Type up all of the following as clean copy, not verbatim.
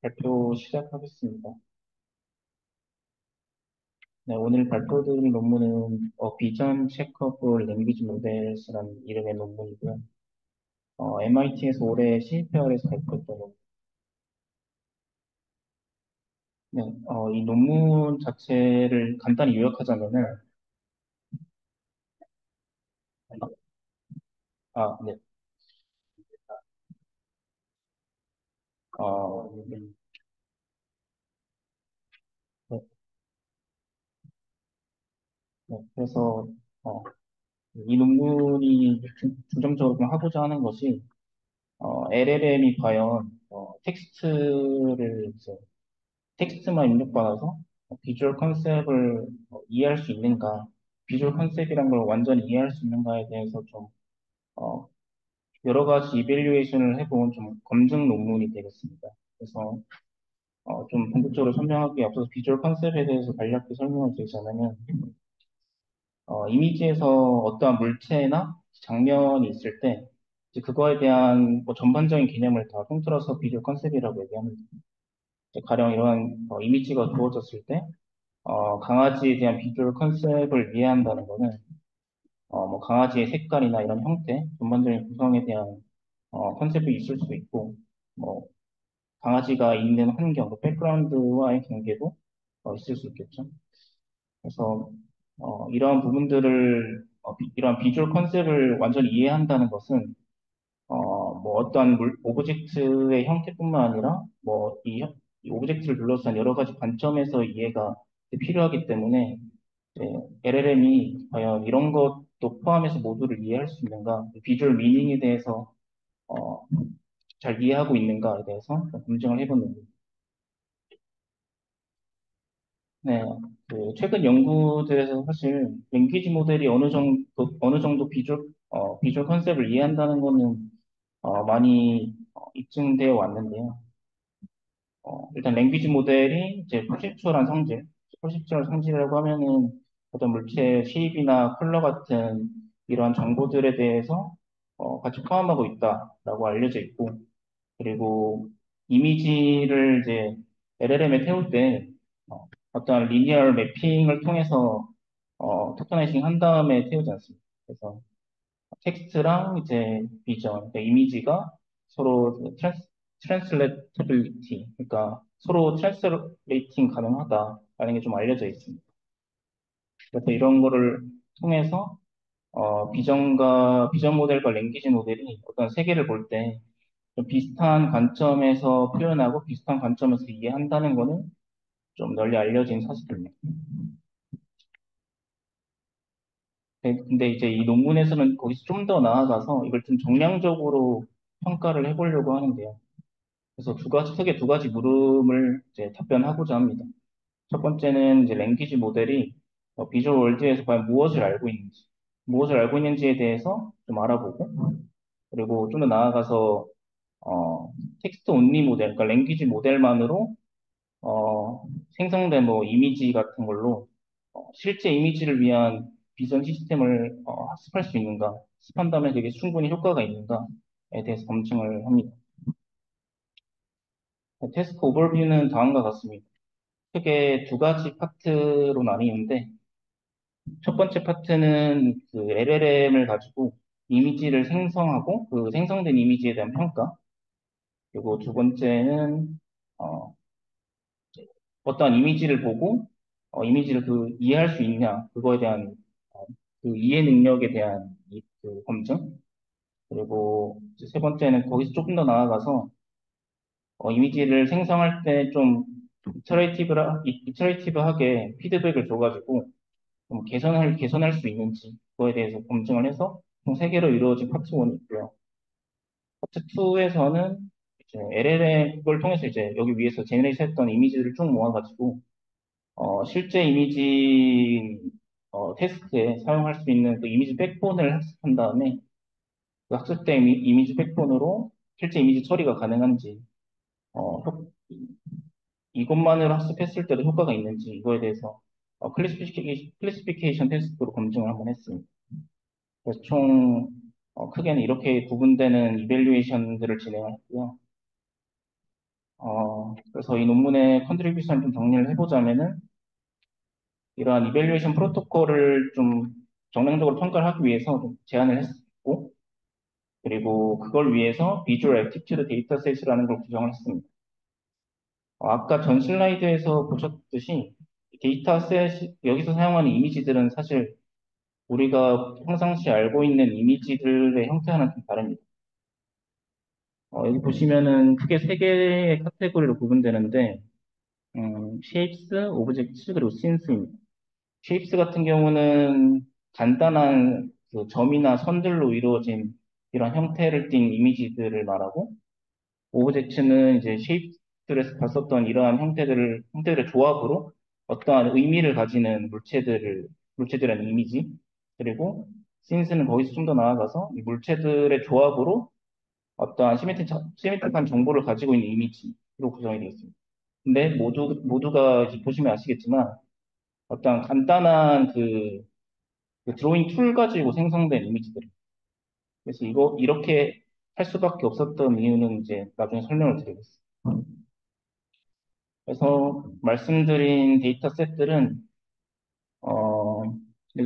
발표 시작하겠습니다. 네, 오늘 발표드릴 논문은 비전 체커블 랭귀지 모델스라는 이름의 논문이고요. MIT에서 올해 실패열에서 발표했던 논문. 네, 이 논문 자체를 간단히 요약하자면은, 네, 네, 네, 네. 그래서 어, 이 논문이 중점적으로 좀 하고자 하는 것이 LLM이 과연 텍스트만 입력받아서 비주얼 컨셉을 이해할 수 있는가, 비주얼 컨셉이란 걸 완전히 이해할 수 있는가에 대해서 좀 어, 여러 가지 이벨리에이션을 해본 좀 검증 논문이 되겠습니다. 그래서 좀 본격적으로 설명하기에 앞서서 비주얼 컨셉에 대해서 간략히 설명을 드리자면은 이미지에서 어떠한 물체나 장면이 있을 때 이제 그거에 대한 뭐 전반적인 개념을 다 통틀어서 비주얼 컨셉이라고 얘기합니다. 이제 가령 이러한 이미지가 주어졌을 때 강아지에 대한 비주얼 컨셉을 이해한다는 거는, 뭐 강아지의 색깔이나 이런 형태, 전반적인 구성에 대한 컨셉이 있을 수 있고, 뭐 강아지가 있는 환경, 그 백그라운드와의 관계도 있을 수 있겠죠. 그래서 이러한 부분들을, 이러한 비주얼 컨셉을 완전히 이해한다는 것은 뭐 어떠한 오브젝트의 형태뿐만 아니라 이 오브젝트를 둘러싼 여러 가지 관점에서 이해가 필요하기 때문에 LLM이 과연 이런 것도 포함해서 모두를 이해할 수 있는가, 비주얼 미닝에 대해서 어, 잘 이해하고 있는가에 대해서 검증을 해보는. 네, 그 최근 연구들에서 사실 랭귀지 모델이 어느 정도 비주얼 컨셉을 이해한다는 거는 많이 입증되어 왔는데요. 일단 랭귀지 모델이 이제 퍼셉추얼 상징이라고 하면은 어떤 물체의 쉐입이나 컬러 같은 이러한 정보들에 대해서 같이 포함하고 있다라고 알려져 있고, 그리고 이미지를 이제 LLM에 태울 때 어떤 리니어 매핑을 통해서 토커나이징 한 다음에 태우지 않습니다. 그래서 텍스트랑 이제 비전, 그러니까 이미지가 서로 트랜스레이터빌리티, 그러니까 서로 트랜스레이팅 가능하다라는 게 좀 알려져 있습니다. 그래서 이런 거를 통해서 비전 모델과 랭귀지 모델이 어떤 세계를 볼 때 좀 비슷한 관점에서 표현하고 비슷한 관점에서 이해한다는 거는 좀 널리 알려진 사실입니다. 근데 이제 이 논문에서는 거기서 좀 더 나아가서 이걸 좀 정량적으로 평가를 해보려고 하는데요. 그래서 크게 두 가지 물음을 이제 답변하고자 합니다. 첫 번째는 이제 랭귀지 모델이 비주얼 월드에서 과연 무엇을 알고 있는지에 대해서 좀 알아보고, 그리고 좀 더 나아가서 텍스트 온리 모델, 그러니까 랭귀지 모델만으로 생성된 뭐 이미지 같은 걸로 실제 이미지를 위한 비전 시스템을 학습할 수 있는가, 학습한다면 그게 충분히 효과가 있는가에 대해서 검증을 합니다. 테스트 오버뷰는 다음과 같습니다. 크게 두 가지 파트로 나뉘는데, 첫 번째 파트는 그 LLM을 가지고 이미지를 생성하고 그 생성된 이미지에 대한 평가, 그리고 두 번째는 어, 어떠한 이미지를 보고 이미지를 이해할 수 있냐, 그거에 대한 어, 그 이해 능력에 대한 그 검증, 그리고 이제 세 번째는 거기서 조금 더 나아가서 이미지를 생성할 때 좀 이터레이티브하게 피드백을 줘가지고 개선할 수 있는지, 그거에 대해서 검증을 해서 총 3개로 이루어진 파트 1이 있고요. 파트 2에서는 이제 LLM을 통해서 이제 여기 위에서 제너레이트 했던 이미지들을 쭉 모아가지고 실제 이미지 테스트에 사용할 수 있는 그 이미지 백본을 학습한 다음에 그 학습된 이미지 백본으로 실제 이미지 처리가 가능한지, 이것만으로 학습했을 때도 효과가 있는지, 이거에 대해서 클래시피케이션 테스트로 검증을 한번 했습니다. 그래서 총 크게는 이렇게 구분되는 이벨리에이션들을 진행했고요. 그래서 이 논문의 컨트리뷰션 좀 정리를 해보자면은, 이러한 이밸류에이션 프로토콜을 좀 정량적으로 평가를 하기 위해서 좀 제안을 했고, 그리고 그걸 위해서 비주얼 애티튜드 데이터셋이라는 걸 구성을 했습니다. 아까 전 슬라이드에서 보셨듯이 데이터셋, 여기서 사용하는 이미지들은 사실 우리가 평상시 알고 있는 이미지들의 형태와는 좀 다릅니다. 여기 보시면은 크게 세 개의 카테고리로 구분되는데, shapes, objects, 그리고 scenes입니다. shapes 같은 경우는 간단한 그 점이나 선들로 이루어진 이런 형태를 띈 이미지들을 말하고, 오브젝트는 이제 쉐입들에서 봤었던 이러한 형태들의 조합으로 어떠한 의미를 가지는 물체들의 이미지, 그리고 씬스는 거기서 좀 더 나아가서 이 물체들의 조합으로 어떠한 시메트릭한 정보를 가지고 있는 이미지로 구성이 되어 있습니다. 근데 모두가 이제 보시면 아시겠지만 어떠한 간단한 그 드로잉 툴 가지고 생성된 이미지들. 그래서 이렇게 할 수밖에 없었던 이유는 이제 나중에 설명을 드리겠습니다. 그래서 말씀드린 데이터셋들은 어,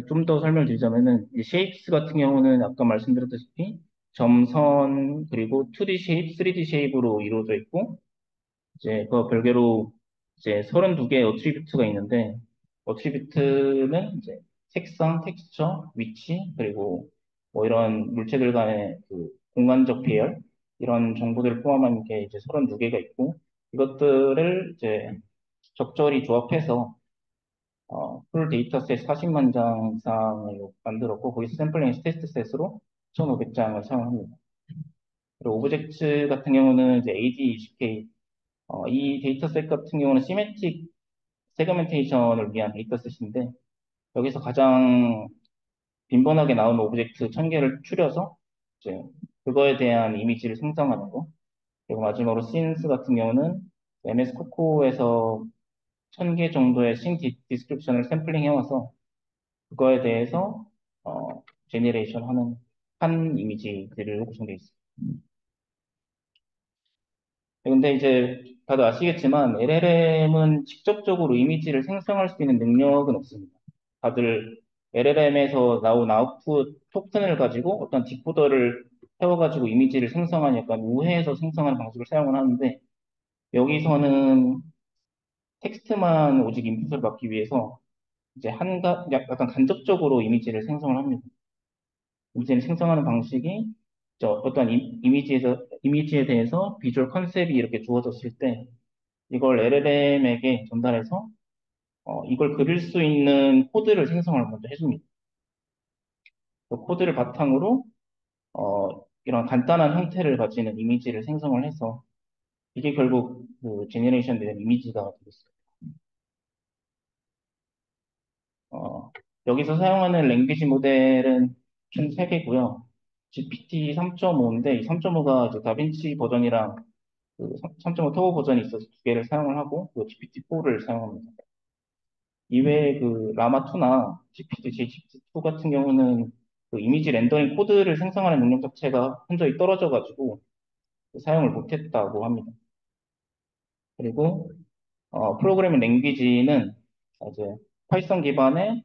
좀 더 설명을 드리자면은 쉐입스 같은 경우는 아까 말씀드렸다시피 점선 그리고 2D 쉐입, 3D 쉐입으로 이루어져 있고 이제 그 별개로 이제 32개의 어트리뷰트가 있는데 어트리뷰트는 이제 색상, 텍스처, 위치 그리고 뭐 이런 물체들 간의 그 공간적 배열 이런 정보들을 포함한 게 이제 32개가 있고 이것들을 이제 적절히 조합해서 풀 데이터셋 40만 장 이상을 만들었고 거기서 샘플링 테스트셋으로 1,500장을 사용합니다. 그리고 오브젝트 같은 경우는 이제 AD20K 이 데이터셋 같은 경우는 시메틱 세그멘테이션을 위한 데이터셋인데 여기서 가장 빈번하게 나오는 오브젝트 1,000개를 추려서 이제 그거에 대한 이미지를 생성하는 거. 그리고 마지막으로 씬스 같은 경우는 MS 코코에서 1,000개 정도의 씬 디스크립션을 샘플링 해와서 그거에 대해서 제너레이션 하는 한 이미지들을 구성되어 있습니다. 근데 이제 다들 아시겠지만 LLM은 직접적으로 이미지를 생성할 수 있는 능력은 없습니다. 다들 LLM에서 나온 아웃풋 토큰을 가지고 어떤 디코더를 세워가지고 이미지를 생성하는 약간 우회해서 생성하는 방식을 사용을 하는데 여기서는 텍스트만 오직 인풋을 받기 위해서 이제 약간 간접적으로 이미지를 생성을 합니다. 이미지를 생성하는 방식이 어떤 이미지에 대해서 비주얼 컨셉이 이렇게 주어졌을 때 이걸 LLM에게 전달해서 이걸 그릴 수 있는 코드를 생성을 먼저 해줍니다. 그 코드를 바탕으로 이런 간단한 형태를 가지는 이미지를 생성을 해서 이게 결국 그 제너레이션 된 이미지가 되겠어요. 어, 여기서 사용하는 랭귀지 모델은 총 3개고요. GPT 3.5인데 이 3.5가 이제 다빈치 버전이랑 그 3.5 터보 버전이 있어서 2개를 사용을 하고 그 GPT-4를 사용합니다. 이외에 그 라마2나 GPT-2 같은 경우는 그 이미지 렌더링 코드를 생성하는 능력 자체가 현저히 떨어져가지고 사용을 못했다고 합니다. 그리고 프로그래밍 랭귀지는 이제 파이썬 기반의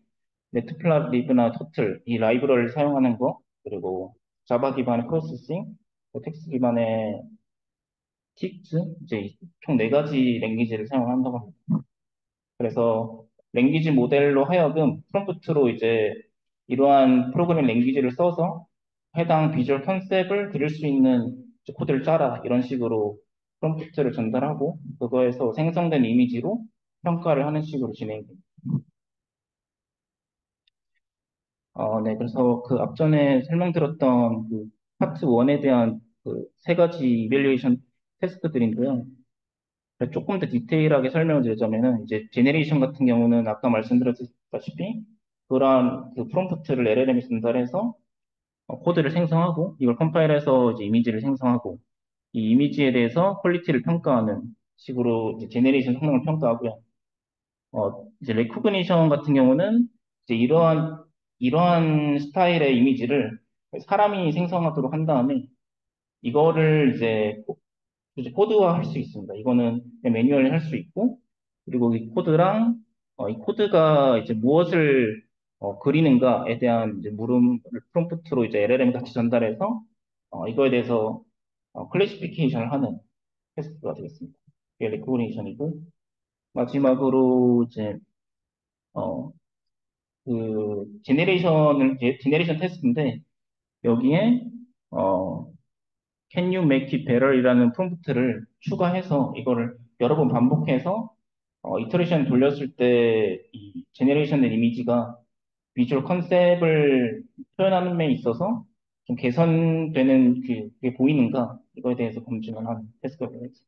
매트플라립이나 터틀 이 라이브러리를 사용하는 거 그리고 자바 기반의 프로세싱, 텍스트 기반의 틱스 이제 총 4가지 랭귀지를 사용한다고 합니다. 그래서 랭귀지 모델로 하여금 프롬프트로 이제 이러한 프로그래밍 랭귀지를 써서 해당 비주얼 컨셉을 그릴 수 있는 이제 코드를 짜라 이런 식으로 프롬프트를 전달하고 그거에서 생성된 이미지로 평가를 하는 식으로 진행됩니다. 네, 그래서 그 앞전에 설명드렸던 그 파트 1에 대한 그 3가지 이밸류에이션 테스트들인데요. 조금 더 디테일하게 설명을 드리자면은 이제 제네레이션 같은 경우는 아까 말씀드렸다시피 그러한 그 프롬프트를 LLM에 전달해서 코드를 생성하고 이걸 컴파일해서 이제 이미지를 생성하고 이 이미지에 대해서 퀄리티를 평가하는 식으로 이제 제네레이션 성능을 평가하고요. 이제 레코그니션 같은 경우는 이제 이러한 스타일의 이미지를 사람이 생성하도록 한 다음에 이거를 이제 이제 코드화 할 수 있습니다. 이거는 그냥 매뉴얼리 할 수 있고, 그리고 이 코드랑, 이 코드가 이제 무엇을 그리는가에 대한 이제 물음을 프롬프트로 이제 LLM 같이 전달해서, 이거에 대해서 클래시피케이션을 하는 테스트가 되겠습니다. 이게 레코그니션이고, 마지막으로 이제, 어, 제네레이션 테스트인데, 여기에, 어, Can you make it better? 이라는 프롬프트를 추가해서 이거를 여러 번 반복해서 이터레이션 돌렸을 때 이 제네레이션 된 이미지가 비주얼 컨셉을 표현하는 데 있어서 좀 개선되는 그게 보이는가 이거에 대해서 검증을 하는 테스트가 되겠습니다.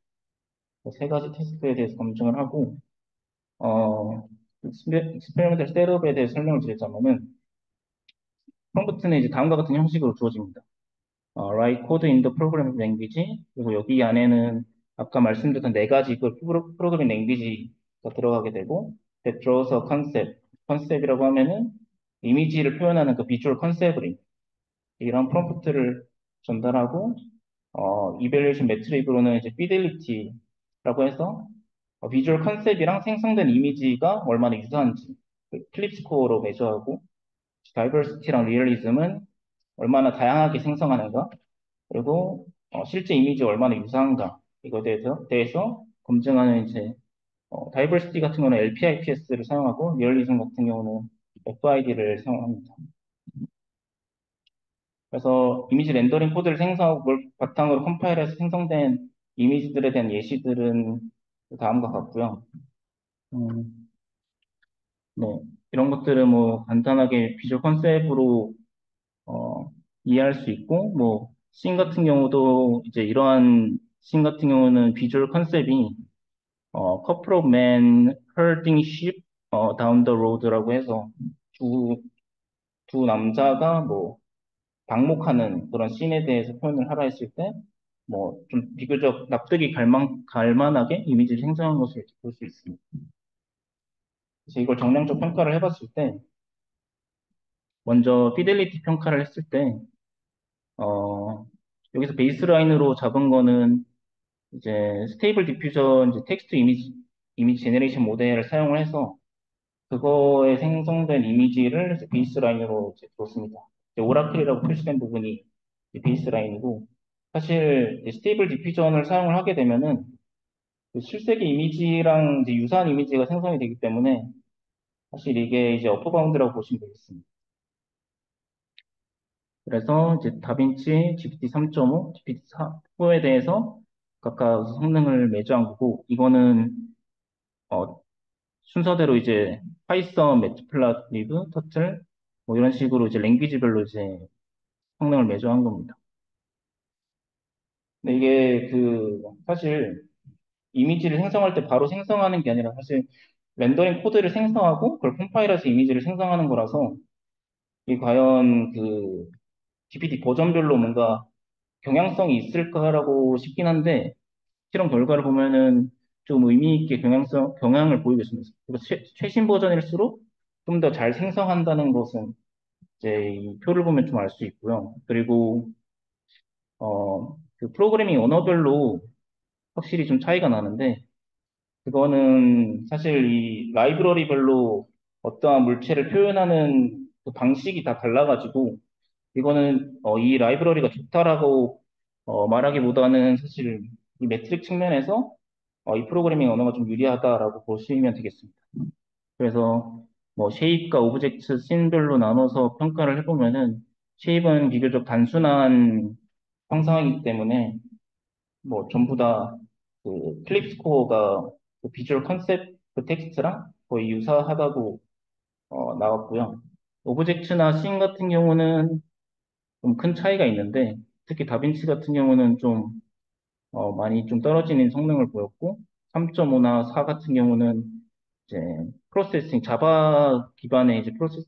세 가지 테스트에 대해서 검증을 하고 익스페리멘탈 셋업에 대해서 설명을 드리자면은 프롬프트는 이제 다음과 같은 형식으로 주어집니다. write code in the programming language. 그리고 여기 안에는 아까 말씀드렸던 네 가지 그 프로그래밍 랭귀지가 들어가게 되고, that draws a concept. 컨셉이라고 하면은 이미지를 표현하는 그 비주얼 컨셉을 이런 프롬프트를 전달하고, 이벨리에이션 매트릭으로는 이제 fidelity라고 해서 비주얼 컨셉이랑 생성된 이미지가 얼마나 유사한지 클립 스코어로 매저하고, 다이버시티랑 리얼리즘은 얼마나 다양하게 생성하는가, 그리고 실제 이미지 얼마나 유사한가 이거에 대해서 검증하는 이제 다이버시티 같은 경우는 LPIPS를 사용하고 리얼리즘 같은 경우는 FID를 사용합니다. 그래서 이미지 렌더링 코드를 생성하고 그걸 바탕으로 컴파일해서 생성된 이미지들에 대한 예시들은 다음과 같고요. 음, 네. 이런 것들은 뭐 간단하게 비주얼 컨셉으로 어, 이해할 수 있고, 뭐, 씬 같은 경우도 이제 이러한 씬 같은 경우는 비주얼 컨셉이 couple of men herding sheep down the road라고 해서 두, 두 남자가 뭐 방목하는 그런 씬에 대해서 표현을 하라 했을 때, 뭐 좀 비교적 납득이 갈만하게 이미지를 생성한 것을 볼 수 있습니다. 그래서 이걸 정량적 평가를 해봤을 때, 먼저 피델리티 평가를 했을 때, 어, 여기서 베이스라인으로 잡은 거는 이제 스테이블 디퓨전 이제 텍스트 이미지 제네레이션 모델을 사용을 해서 그거에 생성된 이미지를 이제 베이스라인으로 이제 뒀습니다. 이제 오라클이라고 표시된 부분이 이제 베이스라인이고, 사실 이제 스테이블 디퓨전을 사용을 하게 되면은 그 실세계 이미지랑 이제 유사한 이미지가 생성이 되기 때문에 사실 이게 이제 어퍼 바운드라고 보시면 되겠습니다. 그래서 이제 다빈치 GPT 3.5, GPT 4에 대해서 각각 성능을 매주한 거고, 이거는 어, 순서대로 이제 파이썬, 매트플라리브, 터틀 뭐 이런 식으로 이제 랭귀지별로 이제 성능을 매주한 겁니다. 근데 이게 사실 이미지를 생성할 때 바로 생성하는 게 아니라 사실 렌더링 코드를 생성하고 그걸 컴파일해서 이미지를 생성하는 거라서 이게 과연 GPT 버전별로 뭔가 경향성이 있을까라고 싶긴 한데 실험 결과를 보면은 좀 의미 있게 경향을 보이고 있습니다. 그리고 최신 버전일수록 좀 더 잘 생성한다는 것은 이제 이 표를 보면 좀 알 수 있고요. 그리고 그 프로그래밍 언어별로 확실히 좀 차이가 나는데 그거는 사실 이 라이브러리별로 어떠한 물체를 표현하는 그 방식이 다 달라가지고 이거는 이 라이브러리가 좋다라고 말하기보다는 사실 이 매트릭 측면에서 이 프로그래밍 언어가 좀 유리하다라고 보시면 되겠습니다. 그래서 뭐 쉐입과 오브젝트 씬별로 나눠서 평가를 해보면은 쉐입은 비교적 단순한 형상이기 때문에 뭐 전부 다 그 클립 스코어가 그 비주얼 컨셉 그 텍스트랑 거의 유사하다고 나왔고요. 오브젝트나 씬 같은 경우는 좀 큰 차이가 있는데 특히 다빈치 같은 경우는 좀 많이 좀 떨어지는 성능을 보였고 3.5나 4 같은 경우는 이제 자바 기반의 이제 프로세싱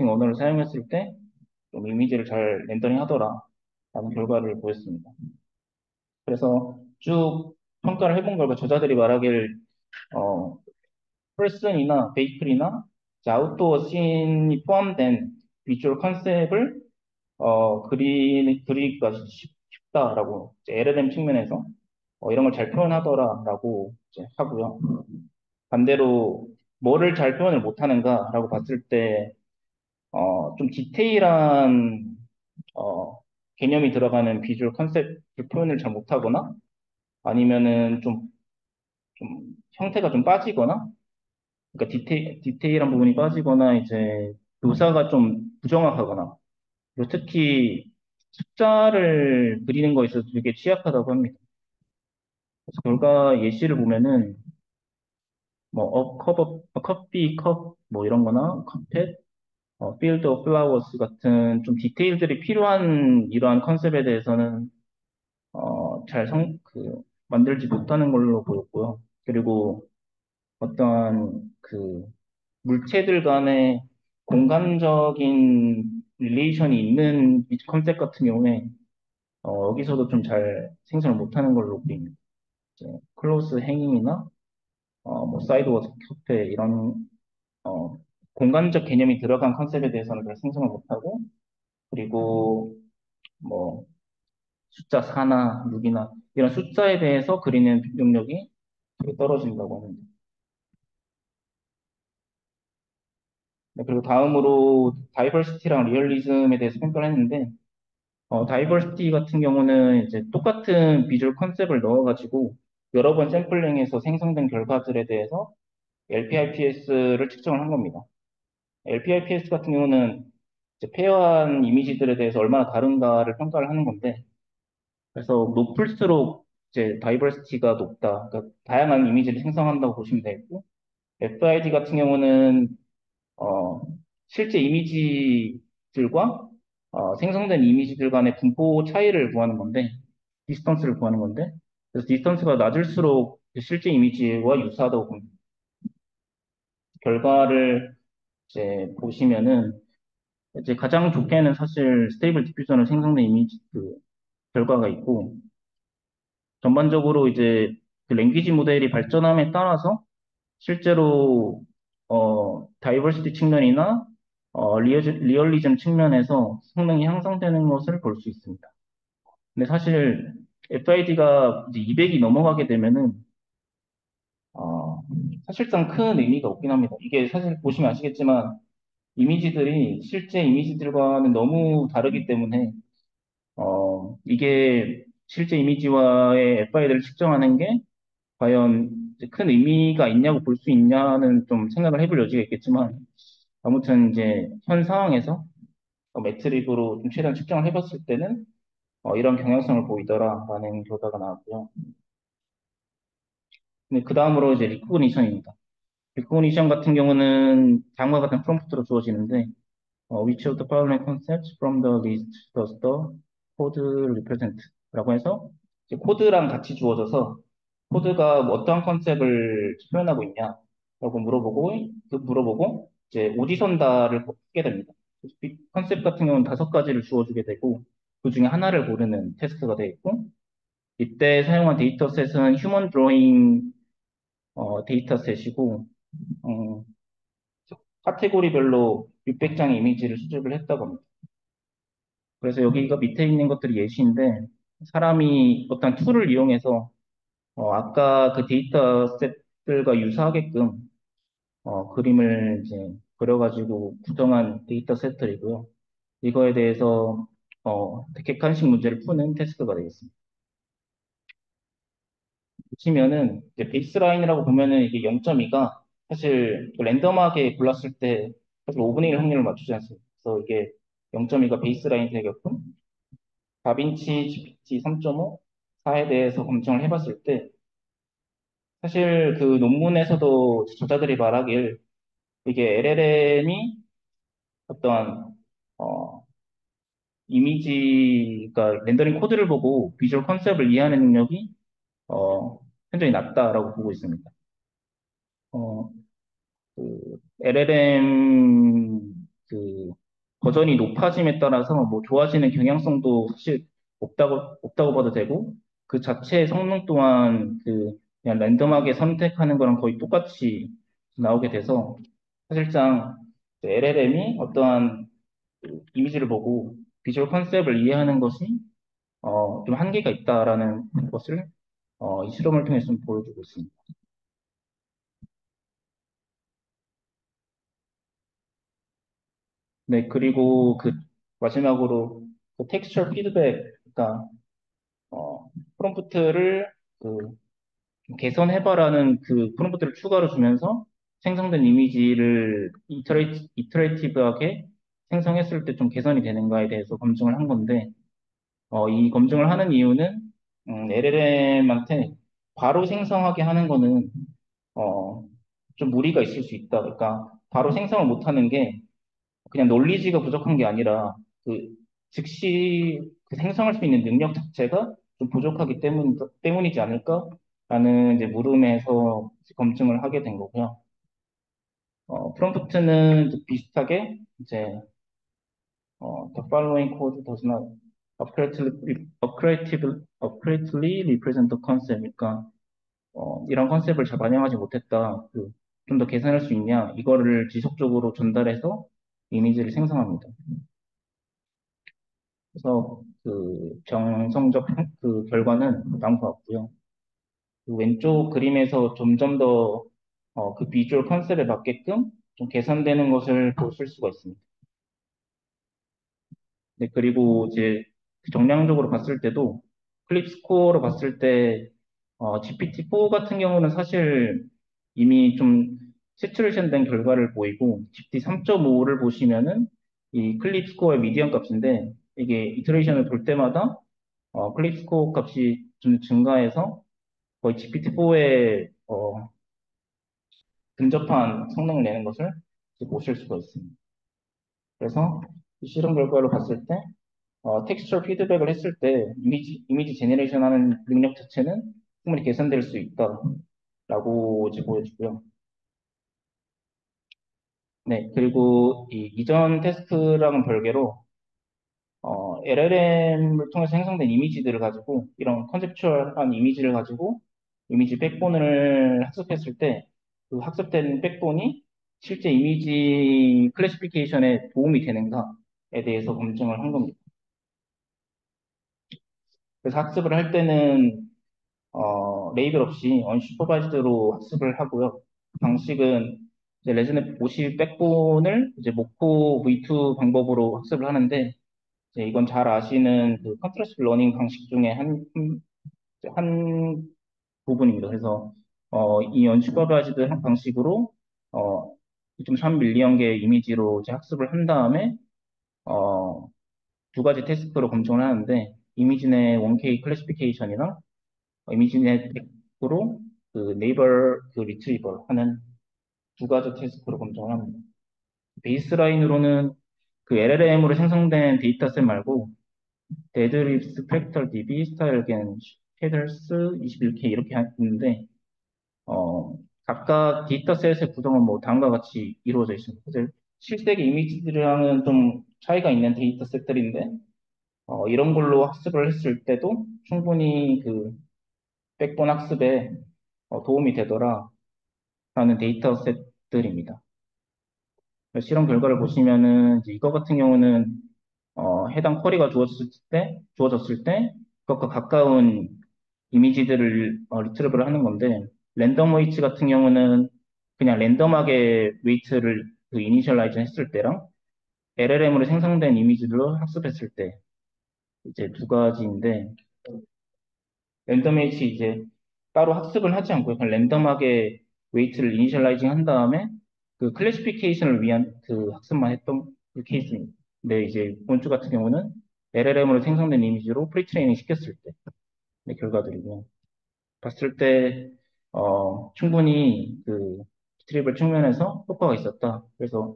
언어를 사용했을 때 좀 이미지를 잘 렌더링 하더라 라는 결과를 보였습니다. 그래서 쭉 평가를 해본 결과 저자들이 말하길 어, 펄슨이나 베이클이나 아웃도어 씬이 포함된 비주얼 컨셉을 그리기가 쉽다라고 LLM 측면에서 이런 걸 잘 표현하더라라고 이제 하고요. 반대로 뭐를 잘 표현을 못하는가라고 봤을 때, 좀 디테일한 어, 개념이 들어가는 비주얼 컨셉 표현을 잘 못하거나 아니면은 좀 형태가 좀 빠지거나 그러니까 디테일한 부분이 빠지거나 이제 묘사가 좀 부정확하거나 그리고 특히 숫자를 그리는 거에 있어서 되게 취약하다고 합니다. 그래서 결과 예시를 보면은 뭐 커피 컵 뭐 이런 거나 카펫 field of flowers 같은 좀 디테일들이 필요한 이러한 컨셉에 대해서는 만들지 못하는 걸로 보였고요. 그리고 어떠한 그 물체들 간의 공간적인 릴레이션이 있는 이 컨셉 같은 경우에 여기서도 좀 잘 생성을 못하는 걸로 보입니다. 이제 클로스 행잉이나 뭐 사이드워크 카페 이런 어, 공간적 개념이 들어간 컨셉에 대해서는 잘 생성을 못하고 그리고 뭐 숫자 4나 6이나 이런 숫자에 대해서 그리는 능력이 되게 떨어진다고 합니다. 네, 그리고 다음으로 다이버시티랑 리얼리즘에 대해서 평가를 했는데 다이버시티 같은 경우는 이제 똑같은 비주얼 컨셉을 넣어가지고 여러 번 샘플링해서 생성된 결과들에 대해서 LPIPS를 측정을 한 겁니다. LPIPS 같은 경우는 이제 페어한 이미지들에 대해서 얼마나 다른가를 평가를 하는 건데 그래서 높을수록 이제 다이버시티가 높다. 그러니까 다양한 이미지를 생성한다고 보시면 되겠고 FID 같은 경우는 어, 실제 이미지들과 생성된 이미지들 간의 분포 차이를 구하는 건데 디스턴스를 구하는 건데 그래서 디스턴스가 낮을수록 실제 이미지와 유사하다고 봅니다. 결과를 이제 보시면은 이제 가장 좋게는 사실 스테이블 디퓨전을 생성된 이미지 그 결과가 있고 전반적으로 이제 그 랭귀지 모델이 발전함에 따라서 실제로 다이버시티 측면이나 리얼리즘 측면에서 성능이 향상되는 것을 볼 수 있습니다. 근데 사실 FID가 이제 200이 넘어가게 되면은 어, 사실상 큰 의미가 없긴 합니다. 이게 사실 보시면 아시겠지만 이미지들이 실제 이미지들과는 너무 다르기 때문에 이게 실제 이미지와의 FID를 측정하는 게 과연 이제 큰 의미가 있냐고 볼 수 있냐는 좀 생각을 해볼 여지가 있겠지만 아무튼 이제 현 상황에서 매트릭으로 좀 최대한 측정을 해봤을 때는 이런 경향성을 보이더라라는 결과가 나왔고요. 근데 그 다음으로 이제 리코그니션입니다. 리코그니션 같은 경우는 다음과 같은 프롬프트로 주어지는데 which of the following concepts from the list does the code represent? 라고 해서 이제 코드랑 같이 주어져서 코드가 뭐 어떠한 컨셉을 표현하고 있냐라고 물어보고 이제 오디선다를 뽑게 됩니다. 그래서 컨셉 같은 경우는 5가지를 주어주게 되고 그 중에 하나를 고르는 테스트가 되어 있고 이때 사용한 데이터셋은 휴먼 드로잉 데이터셋이고 어, 카테고리별로 600장의 이미지를 수집을 했다고 합니다. 그래서 여기가 밑에 있는 것들이 예시인데 사람이 어떤 툴을 이용해서 아까 그 데이터셋들과 유사하게끔 그림을 이제 그려가지고 구성한 데이터셋들이고요. 이거에 대해서 객관식 문제를 푸는 테스트가 되겠습니다. 보시면은 이제 베이스라인이라고 보면은 이게 0.2가 사실 랜덤하게 골랐을 때 사실 5분의 1 확률을 맞추지 않습니다. 그래서 이게 0.2가 베이스라인 되겠고 다빈치 GPT 3.5, 4에 대해서 검증을 해봤을 때 사실 그 논문에서도 저자들이 말하길 이게 LLM이 어떠한 어, 이미지가 렌더링 코드를 보고 비주얼 컨셉을 이해하는 능력이 어, 굉장히 낮다라고 보고 있습니다. 어, LLM 그 버전이 높아짐에 따라서 뭐 좋아지는 경향성도 사실 없다고 봐도 되고 그 자체의 성능 또한 그 그냥 랜덤하게 선택하는 거랑 거의 똑같이 나오게 돼서 사실상 LLM이 어떠한 그 이미지를 보고 비주얼 컨셉을 이해하는 것이 좀 한계가 있다라는 것을 이 실험을 통해서 좀 보여주고 있습니다. 네, 그리고 그 마지막으로 그 텍스처 피드백, 그러니까 프롬프트를 그 개선해봐라는 그 프롬프트를 추가로 주면서 생성된 이미지를 이터레이티브하게 생성했을 때 좀 개선이 되는가에 대해서 검증을 한 건데, 이 검증을 하는 이유는 LLM한테 바로 생성하게 하는 거는 어, 좀 무리가 있을 수 있다. 그러니까 바로 생성을 못하는 게 그냥 논리지가 부족한 게 아니라 그 즉시 그 생성할 수 있는 능력 자체가 좀 부족하기 때문이지 않을까라는 이제 물음에서 검증을 하게 된 거고요. 프롬프트는 이제 비슷하게 이제 the following code does not accurately represent the concept. 그러니까 이런 컨셉을 잘 반영하지 못했다. 좀 더 개선할 수 있냐? 이거를 지속적으로 전달해서 이미지를 생성합니다. 그래서 그 정성적 그 결과는 나온 것 같고요. 그 왼쪽 그림에서 점점 더 그 비주얼 컨셉에 맞게끔 좀 개선되는 것을 보실 수가 있습니다. 네, 그리고 이제 그 정량적으로 봤을 때도 클립 스코어로 봤을 때 GPT-4 같은 경우는 사실 이미 좀 세츄레이션 된 결과를 보이고 GPT 3.5를 보시면은 이 클립 스코어의 미디언 값인데 이게 이터레이션을 돌 때마다 클립 스코어 값이 좀 증가해서 거의 GPT-4에 근접한 성능을 내는 것을 이제 보실 수가 있습니다. 그래서 이 실험 결과로 봤을 때 텍스처 피드백을 했을 때 이미지 제너레이션 하는 능력 자체는 충분히 개선될 수 있다라고 이제 보여주고요. 네, 그리고 이 이전 테스트랑은 별개로 LLM을 통해서 생성된 이미지들을 가지고 이런 컨셉추얼한 이미지를 가지고 이미지 백본을 학습했을 때 그 학습된 백본이 실제 이미지 클래시피케이션에 도움이 되는가에 대해서 검증을 한 겁니다. 그래서 학습을 할 때는 레이벨 없이 언슈퍼바이즈드로 학습을 하고요. 방식은 이제 레즈넷 50 백본을 이제 모코 V2 방법으로 학습을 하는데 이제 이건 잘 아시는 그 컨트라스트 러닝 방식 중에 한 부분입니다. 그래서 이 언슈퍼바이즈드 방식으로 어, 2.3 밀리언 개의 이미지로 이제 학습을 한 다음에 어, 두 가지 태스크로 검증을 하는데 이미지 내 1K 클래시피케이션이랑 이미지넷 로 그 네이버 그 리트리버 하는 두 가지 태스크로 검증을 합니다. 베이스라인으로는 그 LLM으로 생성된 데이터셋 말고 데드리프트, 프랙탈 DB, 스타일겐, 헤더스 21K 이렇게 있는데 어, 각각 데이터셋의 구성은 뭐 다음과 같이 이루어져 있습니다. 사실 실생의 이미지들이랑은 좀 차이가 있는 데이터셋들인데 이런 걸로 학습을 했을 때도 충분히 그 백본 학습에 도움이 되더라라는 데이터셋들입니다. 실험 결과를 보시면은 이제 이거 같은 경우는 해당 쿼리가 주어졌을 때 그것과 가까운 이미지들을 리트리브를 하는 건데 랜덤 웨이트 같은 경우는 그냥 랜덤하게 웨이트를 그 이니셜라이즈 했을 때랑 LLM으로 생성된 이미지들로 학습했을 때 이제 두 가지인데 랜덤 웨이트 이제 따로 학습을 하지 않고요. 그냥 랜덤하게 웨이트를 이니셜라이징 한 다음에 그 클래시피케이션을 위한 그 학습만 했던 그 케이스입니다. 근데 이제 본주 같은 경우는 LLM으로 생성된 이미지로 프리트레이닝 시켰을 때 네, 결과들이고 봤을 때 충분히 그 트리블 측면에서 효과가 있었다. 그래서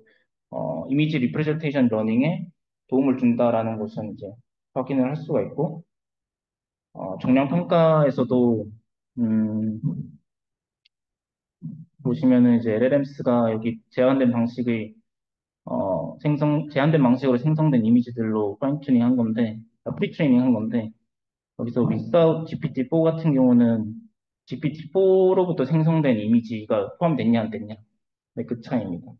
이미지 리프레젠테이션 러닝에 도움을 준다라는 것은 이제 확인을 할 수가 있고 정량 평가에서도 음, 보시면은 이제 LLMs가 여기 제한된 방식으로 생성된 이미지들로 파인튜닝 한 건데, 프리트레이닝 한 건데, 여기서 without GPT-4 같은 경우는 GPT-4로부터 생성된 이미지가 포함됐냐, 안 됐냐. 네, 그 차이입니다.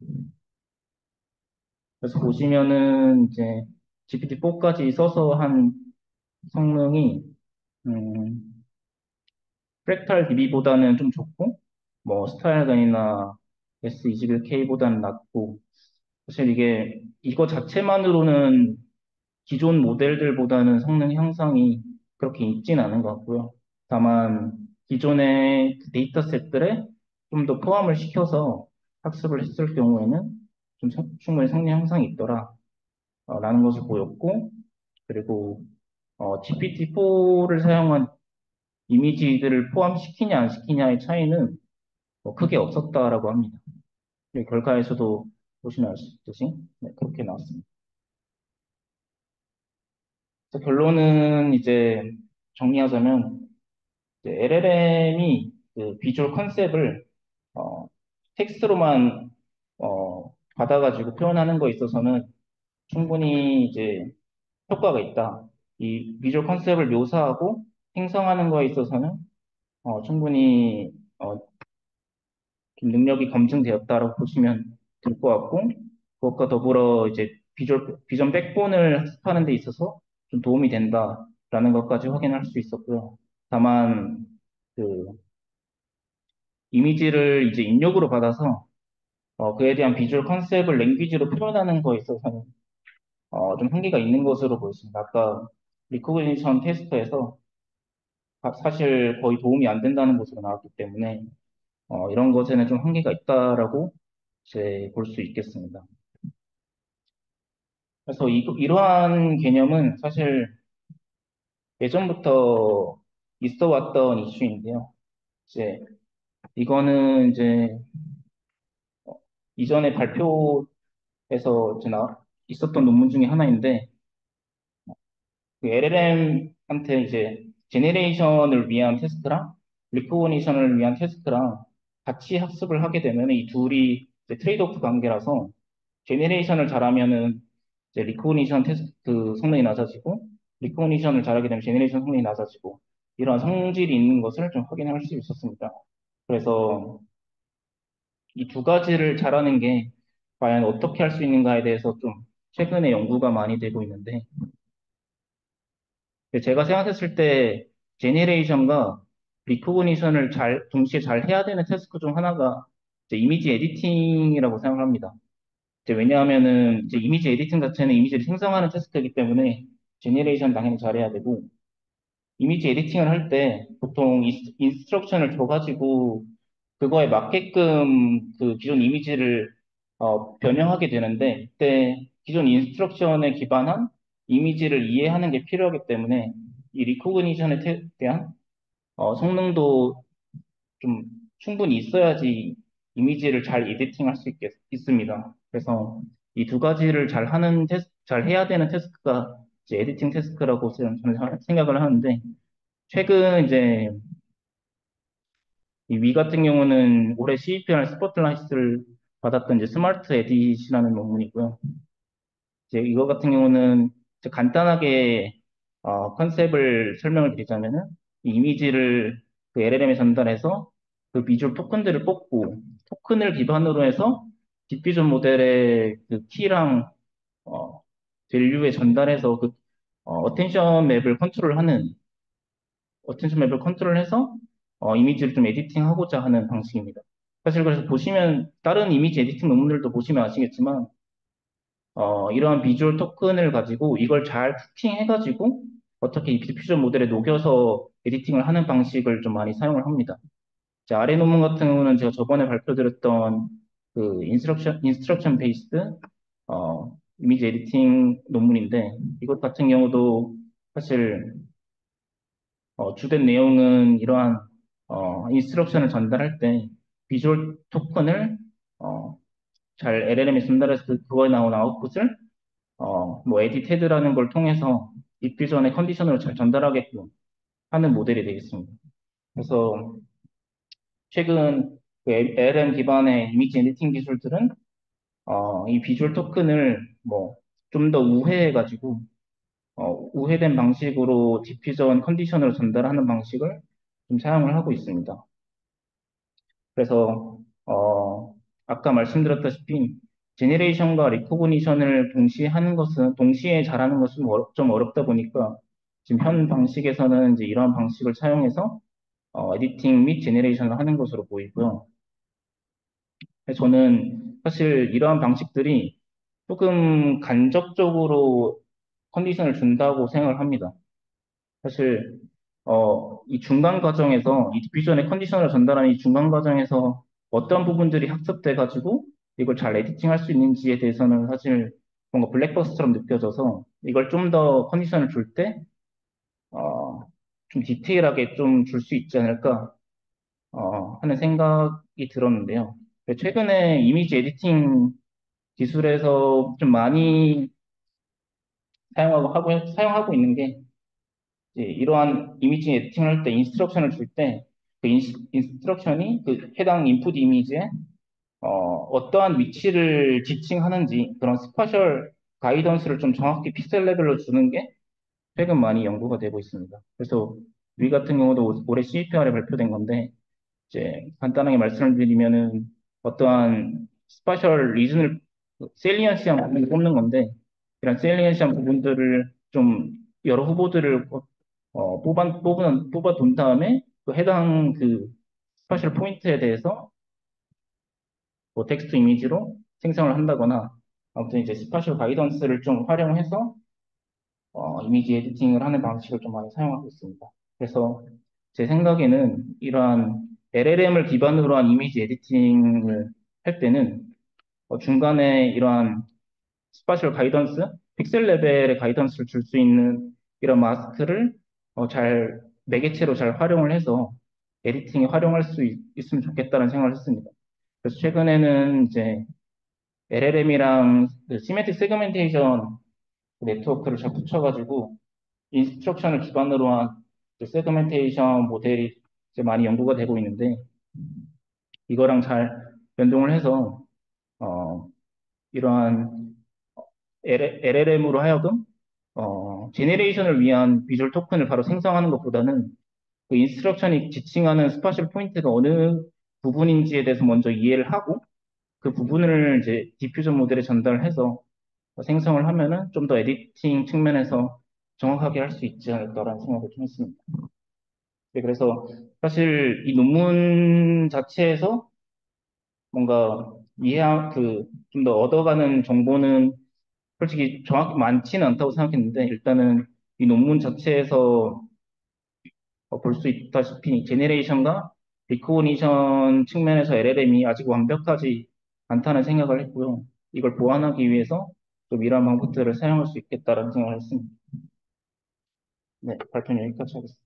그래서 보시면은 이제 GPT-4까지 써서 한 성능이, 음, 프랙탈 DB보다는 좀 좋고, 뭐, 스타일간이나 S21K보다는 낮고, 사실 이게, 이거 자체만으로는 기존 모델들보다는 성능 향상이 그렇게 있진 않은 것 같고요. 다만, 기존의 그 데이터셋들에 좀 더 포함을 시켜서 학습을 했을 경우에는 좀 충분히 성능 향상이 있더라, 라는 것을 보였고, 그리고, GPT-4를 사용한 이미지들을 포함시키냐 안 시키냐의 차이는 크게 없었다라고 합니다. 결과에서도 보시면 알 수 있듯이 네, 그렇게 나왔습니다. 그래서 결론은 이제 정리하자면 LLM이 그 비주얼 컨셉을 어, 텍스트로만 받아가지고 표현하는 거에 있어서는 충분히 이제 효과가 있다. 이 비주얼 컨셉을 묘사하고 생성하는 거에 있어서는 충분히 좀 능력이 검증되었다라고 보시면 될 것 같고, 그것과 더불어 이제 비전 백본을 학습하는 데 있어서 좀 도움이 된다라는 것까지 확인할 수 있었고요. 다만, 그, 이미지를 이제 입력으로 받아서, 그에 대한 비주얼 컨셉을 랭귀지로 표현하는 거에 있어서는, 좀 한계가 있는 것으로 보였습니다. 아까 리코그니션 테스트에서 사실 거의 도움이 안 된다는 것으로 나왔기 때문에, 이런 것에는 좀 한계가 있다라고 이제 볼 수 있겠습니다. 그래서 이러한 개념은 사실 예전부터 있어 왔던 이슈인데요. 이제 이거는 이제 이전에 발표에서 이제 있었던 논문 중에 하나인데 그 LLM한테 이제 제네레이션을 위한 테스트랑 리코그니션을 위한 테스트랑 같이 학습을 하게 되면 이 둘이 이제 트레이드오프 관계라서 제네레이션을 잘하면은 이제 리코그니션 테스트 그 성능이 낮아지고 리코그니션을 잘하게 되면 제네레이션 성능이 낮아지고 이런 성질이 있는 것을 좀 확인할 수 있었습니다. 그래서 이 두 가지를 잘하는 게 과연 어떻게 할 수 있는가에 대해서 좀 최근에 연구가 많이 되고 있는데 제가 생각했을 때 제네레이션과 리코그니션을 동시에 잘 해야 되는 태스크 중 하나가 이제 이미지 에디팅이라고 생각합니다. 왜냐하면은 이제 이미지 에디팅 자체는 이미지를 생성하는 태스크이기 때문에 제네레이션 당연히 잘해야 되고 이미지 에디팅을 할 때 보통 인스트럭션을 줘가지고 그거에 맞게끔 그 기존 이미지를 변형하게 되는데 그때 기존 인스트럭션에 기반한 이미지를 이해하는 게 필요하기 때문에 이 리코그니션에 대한 성능도 좀 충분히 있어야지 이미지를 잘 에디팅할 수 있습니다. 그래서 이 두 가지를 잘 해야 되는 태스크가 이제 에디팅 태스크라고 저는 생각을 하는데 최근 이제 이 위 같은 경우는 올해 CEPR 스포트라이트를 받았던 이제 스마트 에디시라는 논문이고요. 이제 이거 같은 경우는 이제 간단하게 컨셉을 설명을 드리자면은 이 이미지를 그 LLM에 전달해서 그 비주얼 토큰들을 뽑고 토큰을 기반으로 해서 디퓨전 모델의 그 키랑 밸류에 전달해서 그 어텐션 맵을 컨트롤해서 이미지를 좀 에디팅하고자 하는 방식입니다. 사실 그래서 보시면 다른 이미지 에디팅 논문들도 보시면 아시겠지만 이러한 비주얼 토큰을 가지고 이걸 잘 쿠킹해가지고 어떻게 이 디퓨전 모델에 녹여서 에디팅을 하는 방식을 좀 많이 사용을 합니다. 자, 아래 논문 같은 경우는 제가 저번에 발표드렸던 그 인스트럭션 베이스드 이미지 에디팅 논문인데 이것 같은 경우도 사실 주된 내용은 이러한 인스트럭션을 전달할 때 비주얼 토큰을 어, 잘 LLM에 전달해서 그거에 나온 아웃풋을 뭐 에디테드라는 걸 통해서 디퓨전의 컨디션으로 잘 전달하게끔 하는 모델이 되겠습니다. 그래서 최근 그 LLM 기반의 이미지 에디팅 기술들은 이 비주얼 토큰을 뭐 좀 더 우회해가지고 우회된 방식으로 디퓨전 컨디션으로 전달하는 방식을 좀 사용을 하고 있습니다. 그래서 아까 말씀드렸다시피 제네레이션과 리코그니션을 동시에 잘하는 것은 좀 어렵다 보니까 지금 현 방식에서는 이제 이러한 방식을 사용해서 에디팅 및 제네레이션을 하는 것으로 보이고요. 그래서 저는 사실 이러한 방식들이 조금 간접적으로 컨디션을 준다고 생각을 합니다. 사실 이 중간 과정에서 이 디퓨전의 컨디션을 전달하는 이 중간 과정에서 어떤 부분들이 학습돼 가지고 이걸 잘 에디팅할 수 있는지에 대해서는 사실 뭔가 블랙박스처럼 느껴져서 이걸 좀 더 컨디션을 줄 때 좀 디테일하게 좀 줄 수 있지 않을까 하는 생각이 들었는데요. 최근에 이미지 에디팅 기술에서 좀 많이 사용하고 있는 게 이제 이러한 이미지 에디팅을 할 때 인스트럭션을 줄 때 그 인스트럭션이 그 해당 인풋 이미지에 어떠한 위치를 지칭하는지 그런 스파셜 가이던스를 좀 정확히 픽셀 레벨로 주는 게 최근 많이 연구가 되고 있습니다. 그래서 위 같은 경우도 올해 CPR에 발표된 건데 이제 간단하게 말씀을 드리면은 어떠한 스파셜 리즌을 셀리언시한 부분을 뽑는 건데 이런 셀리언시한 부분들을 좀 여러 후보들을 뽑아둔 다음에 그 해당 그 스파셜 포인트에 대해서 뭐 텍스트 이미지로 생성을 한다거나 아무튼 이제 스파셜 가이던스를 좀 활용해서 이미지 에디팅을 하는 방식을 좀 많이 사용하고 있습니다. 그래서 제 생각에는 이러한 LLM을 기반으로 한 이미지 에디팅을 할 때는 중간에 이러한 스파셜 가이던스, 픽셀 레벨의 가이던스를 줄 수 있는 이런 마스크를 매개체로 잘 활용을 해서 에디팅에 활용할 수 있으면 좋겠다는 생각을 했습니다. 그래서 최근에는 이제 LLM이랑 시메트릭 세그멘테이션 네트워크를 잘 붙여가지고 인스트럭션을 기반으로 한그 세그멘테이션 모델이 이제 많이 연구가 되고 있는데 이거랑 잘 연동을 해서 어, 이러한 LLM으로 하여금 제네레이션을 위한 비주얼 토큰을 바로 생성하는 것보다는 그 인스트럭션이 지칭하는 스파셜 포인트가 어느 부분인지에 대해서 먼저 이해를 하고 그 부분을 이제 디퓨전 모델에 전달해서 생성을 하면은 좀 더 에디팅 측면에서 정확하게 할 수 있지 않을까라는 생각을 좀 했습니다. 네, 그래서 사실 이 논문 자체에서 뭔가 좀 더 얻어가는 정보는 솔직히 정확히 많지는 않다고 생각했는데 일단은 이 논문 자체에서 볼 수 있다시피 제네레이션과 리코그니션 측면에서 LLM이 아직 완벽하지 않다는 생각을 했고요. 이걸 보완하기 위해서 좀 이러한 방법들을 사용할 수 있겠다라는 생각을 했습니다. 네, 발표는 여기까지 하겠습니다.